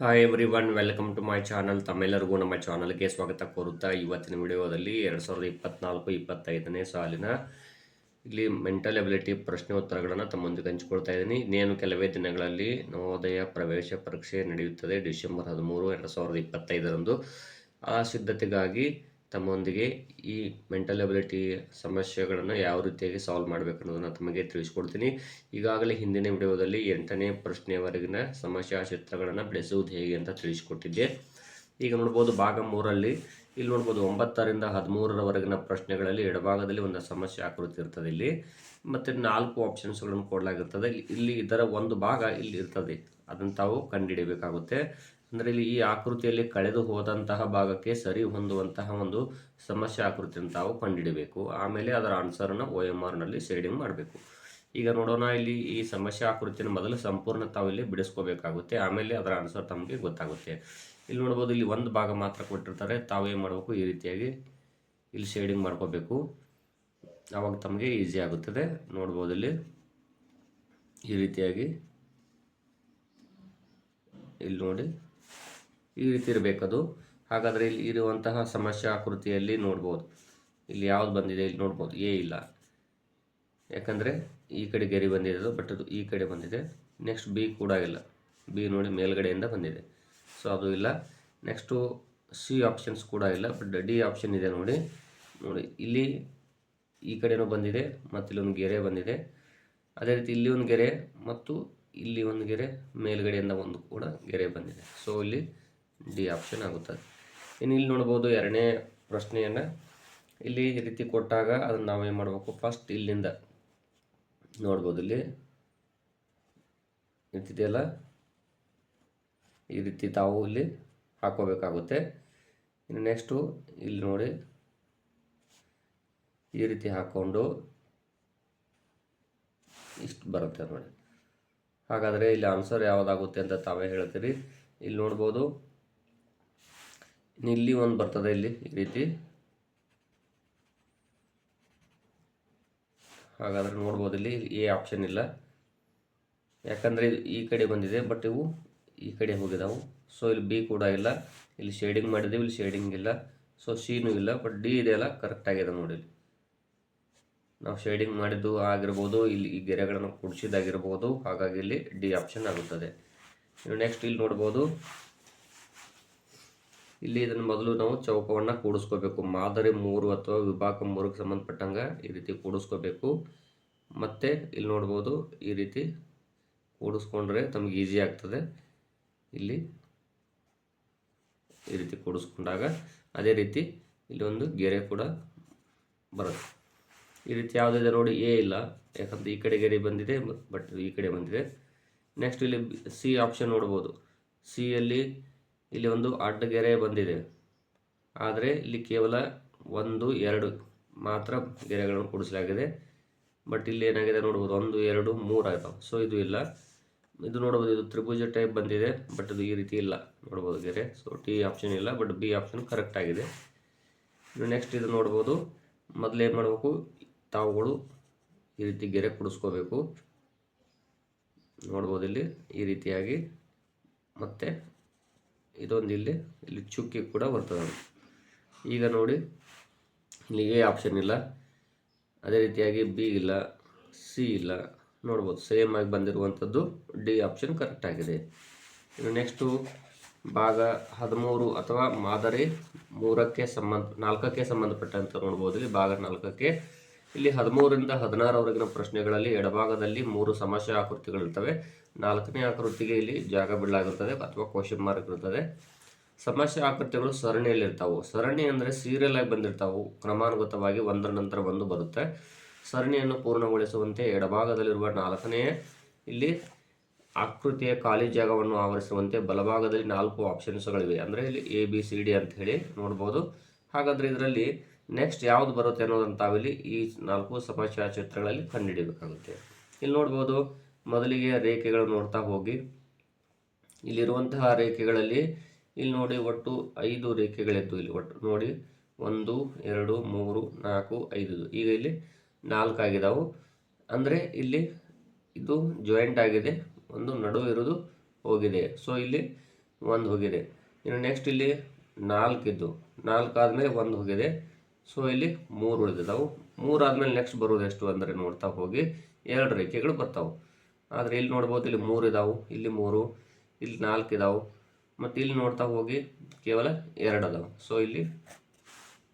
Hi everyone, welcome to my channel. ತಮ್ಮೆಲ್ಲರಿಗೂ ನಮ್ಮ ಚಾನಲ್ಗೆ ಸ್ವಾಗತ ಕೋರುತ್ತಾ ಇವತ್ತಿನ ವಿಡಿಯೋದಲ್ಲಿ 2024-25ನೇ ಸಾಲಿನ ಇಲ್ಲಿ ಮೆಂಟಲ್ ಎಬಿಲಿಟಿ ಪ್ರಶ್ನೆ ಉತ್ತರಗಳನ್ನು ತಮ್ಮೊಂದಿಗೆ ಹಂಚಿಕೊಳ್ತಾ ಇದ್ದೀನಿ. ಇನ್ನೇನು ಕೆಲವೇ ದಿನಗಳಲ್ಲಿ ನವೋದಯ ಪ್ರವೇಶ ಪರೀಕ್ಷೆ ನಡೆಯುತ್ತದೆ. ಡಿಸೆಂಬರ್ 13, 2025ರಂದು ಆ ಸಿದ್ಧತೆಗಾಗಿ ತಮ್ಮೊಂದಿಗೆ ಈ ಮೆಂಟಲ್ ಎಬಿಲಿಟಿ ಸಮಸ್ಯೆಗಳನ್ನು ಯಾವ ರೀತಿಯಾಗಿ ಸಾಲ್ವ್ ಮಾಡಬೇಕು ಅನ್ನೋದನ್ನು ತಮಗೆ ತಿಳಿಸ್ಕೊಡ್ತೀನಿ. ಈಗಾಗಲೇ ಹಿಂದಿನ ವಿಡಿಯೋದಲ್ಲಿ 8ನೇ ಪ್ರಶ್ನೆಯವರೆಗಿನ ಸಮಸ್ಯಾ ಚಿತ್ರಗಳನ್ನು ಬಿಡಿಸುವುದು ಹೇಗೆ ಅಂತ ತಿಳಿಸಿಕೊಟ್ಟಿದ್ದೆ. ಈಗ ನೋಡ್ಬೋದು ಭಾಗ 3ರಲ್ಲಿ ಇಲ್ಲಿ ನೋಡ್ಬೋದು 9ರಿಂದ 13ರವರೆಗಿನ ಪ್ರಶ್ನೆಗಳಲ್ಲಿ ಎಡಭಾಗದಲ್ಲಿ ಒಂದು ಸಮಸ್ಯೆ ಆಕೃತಿ ಇರ್ತದೆ ಇಲ್ಲಿ, ಮತ್ತು 4 ಆಪ್ಷನ್ಸ್ಗಳನ್ನು ಕೊಡಲಾಗಿರ್ತದೆ. ಇಲ್ಲಿ ಇದರ ಒಂದು ಭಾಗ ಇಲ್ಲಿ ಇರ್ತದೆ, ಅದನ್ನು ತಾವು ಕಂಡುಹಿಡಿಯಬೇಕಾಗುತ್ತೆ. ಅಂದರೆ ಇಲ್ಲಿ ಈ ಆಕೃತಿಯಲ್ಲಿ ಕಳೆದು ಹೋದಂತಹ ಭಾಗಕ್ಕೆ ಸರಿ ಹೊಂದುವಂತಹ ಒಂದು ಸಮಸ್ಯೆ ಆಕೃತಿಯನ್ನು ತಾವು ಕಂಡುಹಿಡಬೇಕು. ಆಮೇಲೆ ಅದರ ಆನ್ಸರನ್ನು OMRನಲ್ಲಿ ಶೇಡಿಂಗ್ ಮಾಡಬೇಕು. ಈಗ ನೋಡೋಣ, ಇಲ್ಲಿ ಈ ಸಮಸ್ಯೆ ಆಕೃತಿಯನ್ನು ಮೊದಲು ಸಂಪೂರ್ಣ ತಾವು ಇಲ್ಲಿ ಬಿಡಿಸ್ಕೋಬೇಕಾಗುತ್ತೆ. ಆಮೇಲೆ ಅದರ ಆನ್ಸರ್ ತಮಗೆ ಗೊತ್ತಾಗುತ್ತೆ. ಇಲ್ಲಿ ನೋಡ್ಬೋದು, ಇಲ್ಲಿ ಒಂದು ಭಾಗ ಮಾತ್ರ ಕೊಟ್ಟಿರ್ತಾರೆ. ತಾವು ಏನು ಮಾಡಬೇಕು, ಈ ರೀತಿಯಾಗಿ ಇಲ್ಲಿ ಶೇಡಿಂಗ್ ಮಾಡ್ಕೋಬೇಕು. ಆವಾಗ ತಮಗೆ ಈಸಿ ಆಗುತ್ತದೆ. ನೋಡ್ಬೋದು ಇಲ್ಲಿ ಈ ರೀತಿಯಾಗಿ ಇಲ್ಲಿ ನೋಡಿ ಈ ರೀತಿ ಇರಬೇಕದು. ಹಾಗಾದರೆ ಇಲ್ಲಿ ಇರುವಂತಹ ಸಮಸ್ಯೆ ಆಕೃತಿಯಲ್ಲಿ ನೋಡ್ಬೋದು ಇಲ್ಲಿ ಯಾವ್ದು ಬಂದಿದೆ, ಇಲ್ಲಿ ನೋಡ್ಬೋದು ಎ ಇಲ್ಲ, ಯಾಕಂದರೆ ಈ ಕಡೆ ಗೆರೆ ಬಂದಿದೆ ಅದು, ಬಟ್ ಅದು ಈ ಕಡೆ ಬಂದಿದೆ. ನೆಕ್ಸ್ಟ್ ಬಿ ಕೂಡ ಇಲ್ಲ, ಬಿ ನೋಡಿ ಮೇಲ್ಗಡೆಯಿಂದ ಬಂದಿದೆ, ಸೊ ಅದು ಇಲ್ಲ. ನೆಕ್ಸ್ಟು ಸಿ ಆಪ್ಷನ್ಸ್ ಕೂಡ ಇಲ್ಲ, ಬಟ್ ಡಿ ಆಪ್ಷನ್ ಇದೆ. ನೋಡಿ ಇಲ್ಲಿ ಈ ಕಡೆನೂ ಬಂದಿದೆ ಮತ್ತು ಇಲ್ಲಿ ಒಂದು ಗೆರೆ ಬಂದಿದೆ. ಅದೇ ರೀತಿ ಇಲ್ಲಿ ಒಂದು ಗೆರೆ ಮತ್ತು ಇಲ್ಲಿ ಒಂದು ಗೆರೆ, ಮೇಲ್ಗಡೆಯಿಂದ ಒಂದು ಕೂಡ ಗೆರೆ ಬಂದಿದೆ. ಸೊ ಇಲ್ಲಿ ಡಿ ಆಪ್ಷನ್ ಆಗುತ್ತದೆ. ಇನ್ನು ಇಲ್ಲಿ ನೋಡ್ಬೋದು ಎರಡನೇ ಪ್ರಶ್ನೆಯನ್ನು ಇಲ್ಲಿ ಈ ರೀತಿ ಕೊಟ್ಟಾಗ ಅದನ್ನು ನಾವೇನು ಮಾಡಬೇಕು, ಫಸ್ಟ್ ಇಲ್ಲಿಂದ ನೋಡ್ಬೋದು ಇಲ್ಲಿ ನಿಂತಿದೆಯಲ್ಲ, ಈ ರೀತಿ ತಾವು ಇಲ್ಲಿ ಹಾಕೋಬೇಕಾಗುತ್ತೆ. ಇನ್ನು ನೆಕ್ಸ್ಟು ಇಲ್ಲಿ ನೋಡಿ ಈ ರೀತಿ ಹಾಕ್ಕೊಂಡು ಇಷ್ಟು ಬರುತ್ತೆ ನೋಡಿ. ಹಾಗಾದರೆ ಇಲ್ಲಿ ಆನ್ಸರ್ ಯಾವುದಾಗುತ್ತೆ ಅಂತ ತಾವೇ ಹೇಳ್ತೀರಿ. ಇಲ್ಲಿ ನೋಡ್ಬೋದು ಇಲ್ಲಿ ಒಂದು ಬರ್ತದೆ, ಇಲ್ಲಿ ಈ ರೀತಿ. ಹಾಗಾದರೆ ನೋಡ್ಬೋದು ಇಲ್ಲಿ ಎ ಆಪ್ಷನ್ ಇಲ್ಲ, ಯಾಕಂದರೆ ಈ ಕಡೆ ಬಂದಿದೆ, ಬಟ್ ಇವು ಈ ಕಡೆ ಹೋಗಿದಾವು. ಸೊ ಇಲ್ಲಿ ಬಿ ಕೂಡ ಇಲ್ಲ, ಇಲ್ಲಿ ಶೇಡಿಂಗ್ ಮಾಡಿದ್ದೀವಿ, ಇಲ್ಲಿ ಶೇಡಿಂಗ್ ಇಲ್ಲ. ಸೊ ಸಿನೂ ಇಲ್ಲ, ಬಟ್ ಡಿ ಇದೆಯಲ್ಲ ಕರೆಕ್ಟಾಗಿದೆ ನೋಡಿ. ನಾವು ಶೇಡಿಂಗ್ ಮಾಡಿದ್ದು ಆಗಿರ್ಬೋದು, ಇಲ್ಲಿ ಈ ಗೆರೆಗಳನ್ನು ಕುಡಿಸಿದಾಗಿರ್ಬೋದು. ಹಾಗಾಗಿ ಇಲ್ಲಿ ಡಿ ಆಪ್ಷನ್ ಆಗುತ್ತದೆ. ಇನ್ನು ನೆಕ್ಸ್ಟ್ ಇಲ್ಲಿ ನೋಡ್ಬೋದು, ಇಲ್ಲಿ ಇದನ್ನು ಮೊದಲು ನಾವು ಚೌಕವನ್ನು ಕೂಡಿಸ್ಕೋಬೇಕು. ಮಾದರಿ 3 ಅಥವಾ ವಿಭಾಗ 3ಕ್ಕೆ ಸಂಬಂಧಪಟ್ಟಂಗೆ ಈ ರೀತಿ ಕೂಡಿಸ್ಕೋಬೇಕು. ಮತ್ತು ಇಲ್ಲಿ ನೋಡ್ಬೋದು ಈ ರೀತಿ ಕೂಡಿಸ್ಕೊಂಡ್ರೆ ತಮಗೆ ಈಸಿ ಆಗ್ತದೆ. ಇಲ್ಲಿ ಈ ರೀತಿ ಕೂಡಿಸ್ಕೊಂಡಾಗ ಅದೇ ರೀತಿ ಇಲ್ಲಿ ಒಂದು ಗೆರೆ ಕೂಡ ಬರುತ್ತೆ. ಈ ರೀತಿ ಯಾವುದಿದೆ ನೋಡಿ, ಎ ಇಲ್ಲ, ಯಾಕಂದರೆ ಈ ಕಡೆ ಗೆರೆ ಬಂದಿದೆ, ಬಟ್ ಈ ಕಡೆ ಬಂದಿದೆ. ನೆಕ್ಸ್ಟ್ ಇಲ್ಲಿ ಸಿ ಆಪ್ಷನ್ ನೋಡ್ಬೋದು. ಸಿಯಲ್ಲಿ ಇಲ್ಲಿ ಒಂದು ಅಡ್ಡ ಗೆರೆ ಬಂದಿದೆ, ಆದರೆ ಇಲ್ಲಿ ಕೇವಲ 1, 2 ಮಾತ್ರ ಗೆರೆಗಳನ್ನು ಕೂಡಿಸಲಾಗಿದೆ. ಬಟ್ ಇಲ್ಲಿ ಏನಾಗಿದೆ ನೋಡ್ಬೋದು, 1, 2, 3 ಆಗ್ತಾವೆ. ಸೊ ಇದು ಇಲ್ಲ. ಇದು ನೋಡ್ಬೋದು, ಇದು ತ್ರಿಭುಜ ಟೈಪ್ ಬಂದಿದೆ, ಬಟ್ ಇದು ಈ ರೀತಿ ಇಲ್ಲ ನೋಡ್ಬೋದು ಗೆರೆ. ಸೊ ಟಿ ಆಪ್ಷನ್ ಇಲ್ಲ, ಬಟ್ ಬಿ ಆಪ್ಷನ್ ಕರೆಕ್ಟ್ ಆಗಿದೆ. ಇನ್ನು ನೆಕ್ಸ್ಟ್ ಇದು ನೋಡ್ಬೋದು, ಮೊದಲು ಏನು ಮಾಡಬೇಕು, ತಾವುಗಳು ಈ ರೀತಿ ಗೆರೆ ಕೂಡಿಸ್ಕೋಬೇಕು. ನೋಡ್ಬೋದು ಇಲ್ಲಿ ಈ ರೀತಿಯಾಗಿ. ಮತ್ತು ಇದೊಂದು ಇಲ್ಲಿ ಚುಕ್ಕಿ ಕೂಡ ಬರ್ತದೆ. ಈಗ ನೋಡಿ ಇಲ್ಲಿ ಎ ಆಪ್ಷನ್ ಇಲ್ಲ, ಅದೇ ರೀತಿಯಾಗಿ ಬಿ ಇಲ್ಲ, ಸಿ ಇಲ್ಲ. ನೋಡ್ಬೋದು ಸೇಮ್ ಆಗಿ ಬಂದಿರುವಂಥದ್ದು ಡಿ ಆಪ್ಷನ್ ಕರೆಕ್ಟ್ ಆಗಿದೆ. ಇನ್ನು ನೆಕ್ಸ್ಟು ಭಾಗ 13 ಅಥವಾ ಮಾದರಿ 4ಕ್ಕೆ ಸಂಬಂಧಪಟ್ಟಂತ ನೋಡ್ಬೋದು. ಇಲ್ಲಿ ಭಾಗ 4ಕ್ಕೆ ಇಲ್ಲಿ 13ರಿಂದ 16ರವರೆಗಿನ ಪ್ರಶ್ನೆಗಳಲ್ಲಿ ಎಡಭಾಗದಲ್ಲಿ 3 ಸಮಸ್ಯೆ ಆಕೃತಿಗಳಿರ್ತವೆ. 4ನೇ ಆಕೃತಿಗೆ ಇಲ್ಲಿ ಜಾಗ ಬಿಡಲಾಗಿರ್ತದೆ ಅಥವಾ ಕ್ವಶನ್ ಮಾರ್ಕ್ ಇರ್ತದೆ. ಸಮಸ್ಯೆ ಆಕೃತಿಗಳು ಸರಣಿಯಲ್ಲಿರ್ತಾವೆ. ಸರಣಿ ಅಂದರೆ ಸೀರಿಯಲ್ ಆಗಿ ಬಂದಿರ್ತಾವೆ, ಕ್ರಮಾನುಗತವಾಗಿ ಒಂದರ ನಂತರ ಒಂದು ಬರುತ್ತೆ. ಸರಣಿಯನ್ನು ಪೂರ್ಣಗೊಳಿಸುವಂತೆ ಎಡಭಾಗದಲ್ಲಿರುವ 4ನೇ ಇಲ್ಲಿ ಆಕೃತಿಯ ಖಾಲಿ ಜಾಗವನ್ನು ಆವರಿಸುವಂತೆ ಬಲಭಾಗದಲ್ಲಿ 4 ಆಪ್ಷನ್ಸ್ಗಳಿವೆ. ಅಂದರೆ ಇಲ್ಲಿ ABCD ಅಂತ ಹೇಳಿ ನೋಡ್ಬೋದು. ಹಾಗಾದರೆ ಇದರಲ್ಲಿ ನೆಕ್ಸ್ಟ್ ಯಾವುದು ಬರುತ್ತೆ ಅನ್ನೋದನ್ನು ತಾವಿಲ್ಲಿ ಈ 4 ಸಮಸ್ಯಾ ಚಿತ್ರಗಳಲ್ಲಿ ಕಂಡುಹಿಡಿಯಬೇಕಾಗುತ್ತೆ. ಇಲ್ಲಿ ನೋಡ್ಬೋದು, ಮೊದಲಿಗೆ ರೇಖೆಗಳು ನೋಡ್ತಾ ಹೋಗಿ. ಇಲ್ಲಿರುವಂತಹ ರೇಖೆಗಳಲ್ಲಿ ಇಲ್ಲಿ ನೋಡಿ ಒಟ್ಟು 5 ರೇಖೆಗಳಿದ್ದು. ಇಲ್ಲಿ ಒಟ್ಟು ನೋಡಿ 1, 2, 3, 4, 5. ಈಗ ಇಲ್ಲಿ 4 ಆಗಿದಾವು. ಅಂದರೆ ಇಲ್ಲಿ ಇದು ಜಾಯಿಂಟ್ ಆಗಿದೆ, ಒಂದು ನಡು ಇರೋದು ಹೋಗಿದೆ. ಸೊ ಇಲ್ಲಿ ಒಂದು ಹೋಗಿದೆ. ಇನ್ನು ನೆಕ್ಸ್ಟ್ ಇಲ್ಲಿ 4 ಇದ್ದು 4 ಆದಮೇಲೆ 1 ಹೋಗಿದೆ. ಸೊ ಇಲ್ಲಿ 3 ಉಳಿದಿದ್ದಾವೆ. 3 ಆದಮೇಲೆ ನೆಕ್ಸ್ಟ್ ಬರೋದು ಎಷ್ಟು ಅಂದರೆ ನೋಡ್ತಾ ಹೋಗಿ 2 ರೇಖೆಗಳು ಬರ್ತಾವೆ. ಆದರೆ ಇಲ್ಲಿ ನೋಡ್ಬೋದು ಇಲ್ಲಿ 3 ಇದಾವೆ, ಇಲ್ಲಿ 3, ಇಲ್ಲಿ 4 ಇದಾವೆ, ಮತ್ತು ಇಲ್ಲಿ ನೋಡ್ತಾ ಹೋಗಿ ಕೇವಲ 2 ಅದಾವೆ. ಸೊ ಇಲ್ಲಿ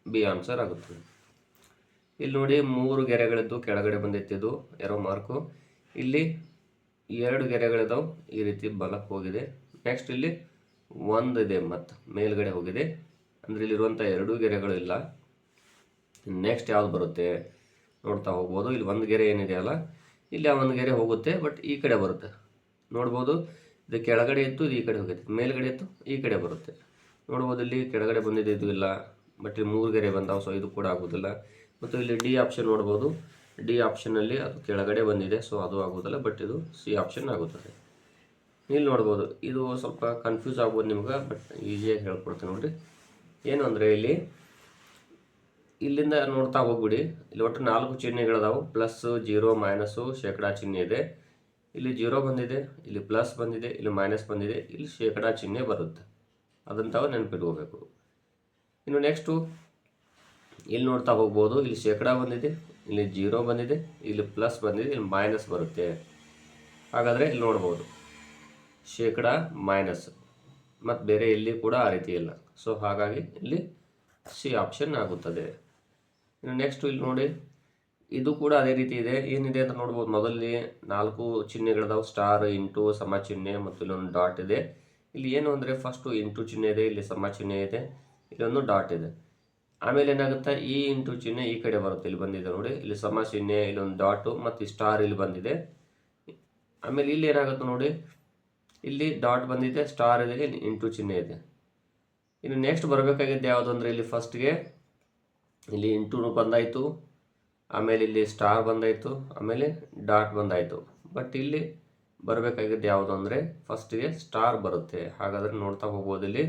ಬಿ ಆನ್ಸರ್ ಆಗುತ್ತದೆ. ಇಲ್ಲಿ ನೋಡಿ 3 ಗೆರೆಗಳಿದ್ದು ಕೆಳಗಡೆ ಬಂದಿತ್ತಿದ್ದು ಎರೋ ಮಾರ್ಕು. ಇಲ್ಲಿ 2 ಗೆರೆಗಳಿದಾವೆ, ಈ ರೀತಿ ಬಲಕ್ಕೆ ಹೋಗಿದೆ. ನೆಕ್ಸ್ಟ್ ಇಲ್ಲಿ 1 ಇದೆ ಮತ್ತು ಮೇಲ್ಗಡೆ ಹೋಗಿದೆ, ಅಂದರೆ ಇಲ್ಲಿರುವಂಥ 2 ಗೆರೆಗಳು ಇಲ್ಲ. ನೆಕ್ಸ್ಟ್ ಯಾವ್ದು ಬರುತ್ತೆ ನೋಡ್ತಾ ಹೋಗ್ಬೋದು. ಇಲ್ಲಿ 1 ಗೆರೆ ಏನಿದೆಯಲ್ಲ, ಇಲ್ಲಿ ಆ 1 ಗೆರೆ ಹೋಗುತ್ತೆ, ಬಟ್ ಈ ಕಡೆ ಬರುತ್ತೆ ನೋಡ್ಬೋದು. ಇದು ಕೆಳಗಡೆ ಇತ್ತು, ಇದು ಈ ಕಡೆ ಹೋಗುತ್ತೆ, ಮೇಲ್ಗಡೆ ಇತ್ತು ಈ ಕಡೆ ಬರುತ್ತೆ ನೋಡ್ಬೋದು. ಇಲ್ಲಿ ಕೆಳಗಡೆ ಬಂದಿದೆ, ಇದು ಇಲ್ಲ, ಬಟ್ ಇಲ್ಲಿ 3 ಗೆರೆ ಬಂದಾವೆ, ಸೊ ಇದು ಕೂಡ ಆಗೋದಿಲ್ಲ. ಮತ್ತು ಇಲ್ಲಿ ಡಿ ಆಪ್ಷನ್ ನೋಡ್ಬೋದು, ಡಿ ಆಪ್ಷನಲ್ಲಿ ಅದು ಕೆಳಗಡೆ ಬಂದಿದೆ, ಸೊ ಅದು ಆಗೋದಿಲ್ಲ, ಬಟ್ ಇದು ಸಿ ಆಪ್ಷನ್ ಆಗುತ್ತದೆ. ಇಲ್ಲಿ ನೋಡ್ಬೋದು, ಇದು ಸ್ವಲ್ಪ ಕನ್ಫ್ಯೂಸ್ ಆಗ್ಬೋದು ನಿಮ್ಗೆ, ಬಟ್ ಈಸಿಯಾಗಿ ಹೇಳ್ಕೊಡ್ತೀನಿ ನೋಡಿರಿ. ಏನು ಅಂದರೆ ಇಲ್ಲಿಂದ ನೋಡ್ತಾ ಹೋಗ್ಬಿಡಿ. ಇಲ್ಲಿ ಒಟ್ಟು 4 ಚಿಹ್ನೆಗಳಿದಾವೆ, ಪ್ಲಸ್, 0, ಮೈನಸ್ಸು, ಶೇಕಡಾ ಚಿಹ್ನೆ ಇದೆ. ಇಲ್ಲಿ 0 ಬಂದಿದೆ, ಇಲ್ಲಿ ಪ್ಲಸ್ ಬಂದಿದೆ, ಇಲ್ಲಿ ಮೈನಸ್ ಬಂದಿದೆ, ಇಲ್ಲಿ ಶೇಕಡಾ ಚಿಹ್ನೆ ಬರುತ್ತೆ. ಅದಂತಾವು ನೆನಪಿಟ್ಕೋಬೇಕು. ಇನ್ನು ನೆಕ್ಸ್ಟು ಇಲ್ಲಿ ನೋಡ್ತಾ ಹೋಗ್ಬೋದು, ಇಲ್ಲಿ ಶೇಕಡಾ ಬಂದಿದೆ, ಇಲ್ಲಿ 0 ಬಂದಿದೆ, ಇಲ್ಲಿ ಪ್ಲಸ್ ಬಂದಿದೆ, ಇಲ್ಲಿ ಮೈನಸ್ ಬರುತ್ತೆ. ಹಾಗಾದರೆ ಇಲ್ಲಿ ನೋಡ್ಬೋದು ಶೇಕಡಾ ಮೈನಸ್, ಮತ್ತು ಬೇರೆ ಇಲ್ಲಿ ಕೂಡ ಆ ರೀತಿ ಇಲ್ಲ. ಸೊ ಹಾಗಾಗಿ ಇಲ್ಲಿ ಸಿ ಆಪ್ಷನ್ ಆಗುತ್ತದೆ. ಇನ್ನು ನೆಕ್ಸ್ಟು ಇಲ್ಲಿ ನೋಡಿ, ಇದು ಕೂಡ ಅದೇ ರೀತಿ ಇದೆ. ಏನಿದೆ ಅಂತ ನೋಡ್ಬೋದು, ಮೊದಲನೇ 4 ಚಿಹ್ನೆಗಳಿದಾವೆ, ಸ್ಟಾರ್, ಇಂಟು, ಸಮ ಚಿಹ್ನೆ ಮತ್ತು ಇಲ್ಲೊಂದು ಡಾಟ್ ಇದೆ. ಇಲ್ಲಿ ಏನು ಅಂದರೆ ಫಸ್ಟು ಇಂಟು ಚಿಹ್ನೆ ಇದೆ, ಇಲ್ಲಿ ಸಮ ಚಿಹ್ನೆ ಇದೆ, ಇಲ್ಲೊಂದು ಡಾಟ್ ಇದೆ. ಆಮೇಲೆ ಏನಾಗುತ್ತೆ, ಈ ಇಂಟು ಚಿಹ್ನೆ ಈ ಕಡೆ ಬರುತ್ತೆ, ಇಲ್ಲಿ ಬಂದಿದೆ ನೋಡಿ, ಇಲ್ಲಿ ಸಮ ಚಿಹ್ನೆ, ಇಲ್ಲೊಂದು ಡಾಟು ಮತ್ತು ಸ್ಟಾರ್ ಇಲ್ಲಿ ಬಂದಿದೆ. ಆಮೇಲೆ ಇಲ್ಲಿ ಏನಾಗುತ್ತೆ ನೋಡಿ, ಇಲ್ಲಿ ಡಾಟ್ ಬಂದಿದೆ, ಸ್ಟಾರ್ ಇದೆ, ಇಲ್ಲಿ ಇಂಟು ಚಿಹ್ನೆ ಇದೆ. ಇನ್ನು ನೆಕ್ಸ್ಟ್ ಬರಬೇಕಾಗಿದ್ದು ಯಾವುದು ಅಂದರೆ ಇಲ್ಲಿ ಫಸ್ಟ್ಗೆ ಇಲ್ಲಿ ಇಂಟು ಬಂದಾಯಿತು, ಆಮೇಲೆ ಇಲ್ಲಿ ಸ್ಟಾರ್ ಬಂದಾಯಿತು, ಆಮೇಲೆ ಡಾಟ್ ಬಂದಾಯಿತು. ಬಟ್ ಇಲ್ಲಿ ಬರಬೇಕಾಗಿದ್ದು ಯಾವುದು ಅಂದರೆ ಫಸ್ಟಿಗೆ ಸ್ಟಾರ್ ಬರುತ್ತೆ. ಹಾಗಾದರೆ ನೋಡ್ತಾ ಹೋಗ್ಬೋದು, ಇಲ್ಲಿ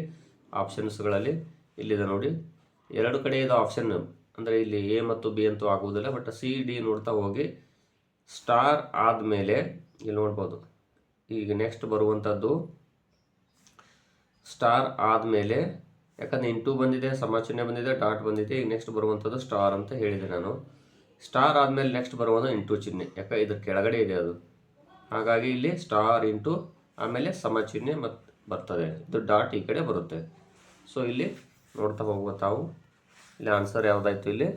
ಆಪ್ಷನ್ಸ್ಗಳಲ್ಲಿ ಇಲ್ಲಿದೆ ನೋಡಿ, 2 ಕಡೆ ಇದು ಆಪ್ಷನ್, ಅಂದರೆ ಇಲ್ಲಿ ಎ ಮತ್ತು ಬಿ ಅಂತೂ ಆಗುವುದಿಲ್ಲ, ಬಟ್ ಸಿ ಡಿ ನೋಡ್ತಾ ಹೋಗಿ ಸ್ಟಾರ್ ಆದಮೇಲೆ ಇಲ್ಲಿ ನೋಡ್ಬೋದು. ಈಗ ನೆಕ್ಸ್ಟ್ ಬರುವಂಥದ್ದು ಸ್ಟಾರ್ ಆದಮೇಲೆ, ಯಾಕಂದರೆ ಇಂಟು ಬಂದಿದೆ, ಸಮ ಚಿಹ್ನೆ ಬಂದಿದೆ, ಡಾಟ್ ಬಂದಿದೆ, ಈಗ ನೆಕ್ಸ್ಟ್ ಬರುವಂಥದ್ದು ಸ್ಟಾರ್ ಅಂತ ಹೇಳಿದೆ ನಾನು. ಸ್ಟಾರ್ ಆದಮೇಲೆ ನೆಕ್ಸ್ಟ್ ಬರುವುದು ಇಂಟು ಚಿಹ್ನೆ, ಯಾಕೆ ಇದ್ರ ಕೆಳಗಡೆ ಇದೆ ಅದು. ಹಾಗಾಗಿ ಇಲ್ಲಿ ಸ್ಟಾರ್ ಇಂಟು ಆಮೇಲೆ ಸಮ ಚಿಹ್ನೆ ಮತ್ತು ಬರ್ತದೆ, ಇದು ಡಾಟ್ ಈ ಕಡೆ ಬರುತ್ತೆ. ಸೊ ಇಲ್ಲಿ ನೋಡ್ತಾ ಹೋಗುವ ತಾವು, ಇಲ್ಲಿ ಆನ್ಸರ್ ಯಾವುದಾಯ್ತು, ಇಲ್ಲಿ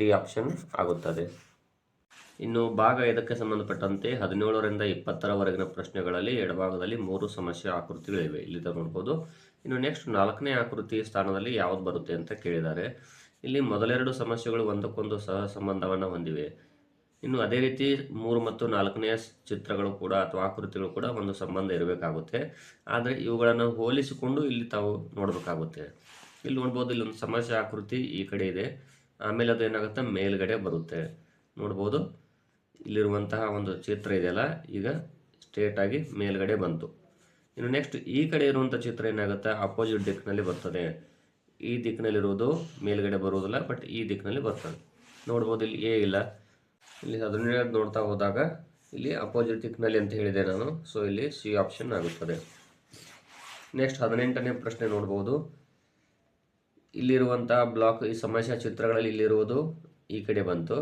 ಡಿ ಆಪ್ಷನ್ ಆಗುತ್ತದೆ. ಇನ್ನು ಭಾಗ ಇದಕ್ಕೆ ಸಂಬಂಧಪಟ್ಟಂತೆ 17ರಿಂದ 20ರವರೆಗಿನ ಪ್ರಶ್ನೆಗಳಲ್ಲಿ ಎಡಭಾಗದಲ್ಲಿ 3 ಸಮಸ್ಯೆ ಆಕೃತಿಗಳಿವೆ, ಇಲ್ಲಿಂದ ನೋಡ್ಬೋದು. ಇನ್ನು ನೆಕ್ಸ್ಟ್ 4ನೇ ಆಕೃತಿ ಸ್ಥಾನದಲ್ಲಿ ಯಾವುದು ಬರುತ್ತೆ ಅಂತ ಕೇಳಿದ್ದಾರೆ. ಇಲ್ಲಿ ಮೊದಲೆರಡು ಸಮಸ್ಯೆಗಳು ಒಂದಕ್ಕೊಂದು ಸಹ ಸಂಬಂಧವನ್ನು ಹೊಂದಿವೆ. ಇನ್ನು ಅದೇ ರೀತಿ 3 ಮತ್ತು 4ನೇ ಚಿತ್ರಗಳು ಕೂಡ ಅಥವಾ ಆಕೃತಿಗಳು ಕೂಡ ಒಂದು ಸಂಬಂಧ ಇರಬೇಕಾಗುತ್ತೆ. ಆದರೆ ಇವುಗಳನ್ನು ಹೋಲಿಸಿಕೊಂಡು ಇಲ್ಲಿ ತಾವು ನೋಡಬೇಕಾಗುತ್ತೆ. ಇಲ್ಲಿ ನೋಡ್ಬೋದು, ಇಲ್ಲೊಂದು ಸಮಸ್ಯೆ ಆಕೃತಿ ಈ ಕಡೆ ಇದೆ, ಆಮೇಲೆ ಅದು ಏನಾಗುತ್ತೆ ಮೇಲ್ಗಡೆ ಬರುತ್ತೆ ನೋಡ್ಬೋದು. ಇಲ್ಲಿರುವಂತಹ ಒಂದು ಚಿತ್ರ ಇದೆಯಲ್ಲ, ಈಗ ಸ್ಟ್ರೇಟಾಗಿ ಮೇಲ್ಗಡೆ ಬಂತು. ಇನ್ನು ನೆಕ್ಸ್ಟ್ ಈ ಕಡೆ ಇರುವಂಥ ಚಿತ್ರ ಏನಾಗುತ್ತೆ, ಅಪೋಸಿಟ್ ದಿಕ್ಕಿನಲ್ಲಿ ಬರ್ತದೆ. ಈ ದಿಕ್ಕಿನಲ್ಲಿರುವುದು ಮೇಲ್ಗಡೆ ಬರುವುದಿಲ್ಲ, ಬಟ್ ಈ ದಿಕ್ಕಿನಲ್ಲಿ ಬರ್ತದೆ ನೋಡ್ಬೋದು. ಇಲ್ಲಿ ಎ ಇಲ್ಲ, ಇಲ್ಲಿ 17 ನೋಡ್ತಾ ಹೋದಾಗ ಇಲ್ಲಿ ಅಪೋಸಿಟ್ ದಿಕ್ಕಿನಲ್ಲಿ ಅಂತ ಹೇಳಿದೆ ನಾನು. ಸೊ ಇಲ್ಲಿ ಸಿ ಆಪ್ಷನ್ ಆಗುತ್ತದೆ. ನೆಕ್ಸ್ಟ್ 18ನೇ ಪ್ರಶ್ನೆ ನೋಡ್ಬೋದು. ಇಲ್ಲಿರುವಂತಹ ಬ್ಲಾಕ್, ಈ ಸಮಸ್ಯೆ ಚಿತ್ರಗಳಲ್ಲಿ ಇಲ್ಲಿರುವುದು ಈ ಕಡೆ ಬಂತು,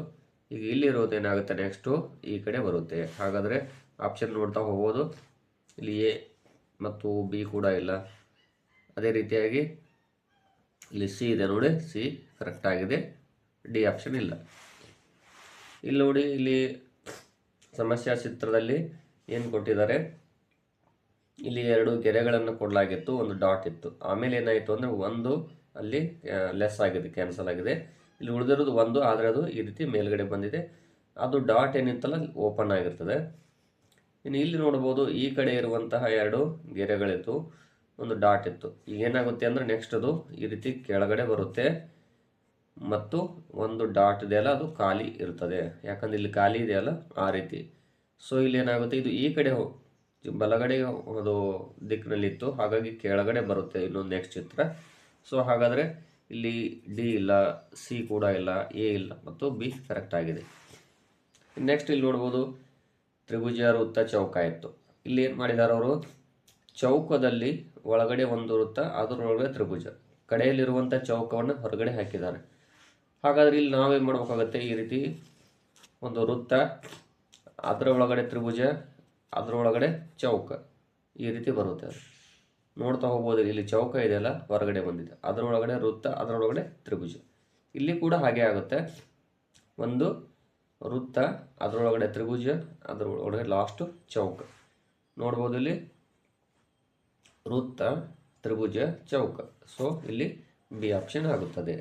ಈಗ ಇಲ್ಲಿರೋದು ಏನಾಗುತ್ತೆ ನೆಕ್ಸ್ಟು ಈ ಕಡೆ ಬರುತ್ತೆ. ಹಾಗಾದರೆ ಆಪ್ಷನ್ ನೋಡ್ತಾ ಹೋಗ್ಬೋದು. ಇಲ್ಲಿ ಎ ಮತ್ತು ಬಿ ಕೂಡ ಇಲ್ಲ. ಅದೇ ರೀತಿಯಾಗಿ ಇಲ್ಲಿ ಸಿ ಇದೆ ನೋಡಿ, ಸಿ ಕರೆಕ್ಟ್ ಆಗಿದೆ, ಡಿ ಆಪ್ಷನ್ ಇಲ್ಲ. ಇಲ್ಲಿ ನೋಡಿ, ಇಲ್ಲಿ ಸಮಸ್ಯೆ ಚಿತ್ರದಲ್ಲಿ ಏನು ಕೊಟ್ಟಿದ್ದಾರೆ, ಇಲ್ಲಿ 2 ಗೆರೆಗಳನ್ನು ಕೊಡಲಾಗಿತ್ತು, ಒಂದು ಡಾಟ್ ಇತ್ತು. ಆಮೇಲೆ ಏನಾಯಿತು ಅಂದರೆ ಒಂದು ಅಲ್ಲಿ ಲೆಸ್ ಆಗಿದೆ, ಕ್ಯಾನ್ಸಲ್ ಆಗಿದೆ. ಇಲ್ಲಿ ಉಳಿದಿರೋದು 1, ಆದರೆ ಅದು ಈ ರೀತಿ ಮೇಲ್ಗಡೆ ಬಂದಿದೆ. ಅದು ಡಾಟ್ ಏನಿತ್ತಲ್ಲ ಓಪನ್ ಆಗಿರ್ತದೆ. ಇನ್ನು ಇಲ್ಲಿ ನೋಡ್ಬೋದು, ಈ ಕಡೆ ಇರುವಂತಹ 2 ಗೆರೆಗಳಿತ್ತು, ಒಂದು ಡಾಟ್ ಇತ್ತು. ಈಗ ಏನಾಗುತ್ತೆ ಅಂದರೆ ನೆಕ್ಸ್ಟ್ ಅದು ಈ ರೀತಿ ಕೆಳಗಡೆ ಬರುತ್ತೆ ಮತ್ತು ಒಂದು ಡಾಟ್ ಇದೆಯಲ್ಲ ಅದು ಖಾಲಿ ಇರ್ತದೆ, ಯಾಕಂದರೆ ಇಲ್ಲಿ ಖಾಲಿ ಇದೆಯಲ್ಲ ಆ ರೀತಿ. ಸೊ ಇಲ್ಲಿ ಏನಾಗುತ್ತೆ, ಇದು ಈ ಕಡೆ ಬಲಗಡೆ ಅದು ದಿಕ್ಕಿನಲ್ಲಿತ್ತು, ಹಾಗಾಗಿ ಕೆಳಗಡೆ ಬರುತ್ತೆ ಇನ್ನೊಂದು ನೆಕ್ಸ್ಟ್ ಚಿತ್ರ. ಸೊ ಹಾಗಾದರೆ ಇಲ್ಲಿ ಡಿ ಇಲ್ಲ, ಸಿ ಕೂಡ ಇಲ್ಲ, ಎ ಇಲ್ಲ ಮತ್ತು ಬಿ ಕರೆಕ್ಟ್ ಆಗಿದೆ. ನೆಕ್ಸ್ಟ್ ಇಲ್ಲಿ ನೋಡ್ಬೋದು, ತ್ರಿಭುಜ ವೃತ್ತ ಚೌಕ ಇತ್ತು. ಇಲ್ಲಿ ಏನು ಮಾಡಿದ್ದಾರೆ ಅವರು, ಚೌಕದಲ್ಲಿ ಒಳಗಡೆ ಒಂದು ವೃತ್ತ, ಅದರೊಳಗಡೆ ತ್ರಿಭುಜ. ಕಡೆಯಲ್ಲಿರುವಂಥ ಚೌಕವನ್ನು ಹೊರಗಡೆ ಹಾಕಿದ್ದಾರೆ. ಹಾಗಾದರೆ ಇಲ್ಲಿ ನಾವೇನು ಮಾಡಬೇಕಾಗತ್ತೆ, ಈ ರೀತಿ ಒಂದು ವೃತ್ತ, ಅದರ ಒಳಗಡೆ ತ್ರಿಭುಜ, ಅದರೊಳಗಡೆ ಚೌಕ, ಈ ರೀತಿ ಬರುತ್ತೆ. ನೋಡ್ತಾ ಹೋಗ್ಬೋದು, ಇಲ್ಲಿ ಚೌಕ ಇದೆಯಲ್ಲ ಹೊರಗಡೆ ಬಂದಿದೆ, ಅದರೊಳಗಡೆ ವೃತ್ತ, ಅದರೊಳಗಡೆ ತ್ರಿಭುಜ. ಇಲ್ಲಿ ಕೂಡ ಹಾಗೆ ಆಗುತ್ತೆ, ಒಂದು ವೃತ್ತ, ಅದರೊಳಗಡೆ ತ್ರಿಭುಜ, ಅದರೊಳಗಡೆ ಲಾಸ್ಟು ಚೌಕ. ನೋಡ್ಬೋದು ಇಲ್ಲಿ ವೃತ್ತ, ತ್ರಿಭುಜ, ಚೌಕ. ಸೊ ಇಲ್ಲಿ ಬಿ ಆಪ್ಷನ್ ಆಗುತ್ತದೆ.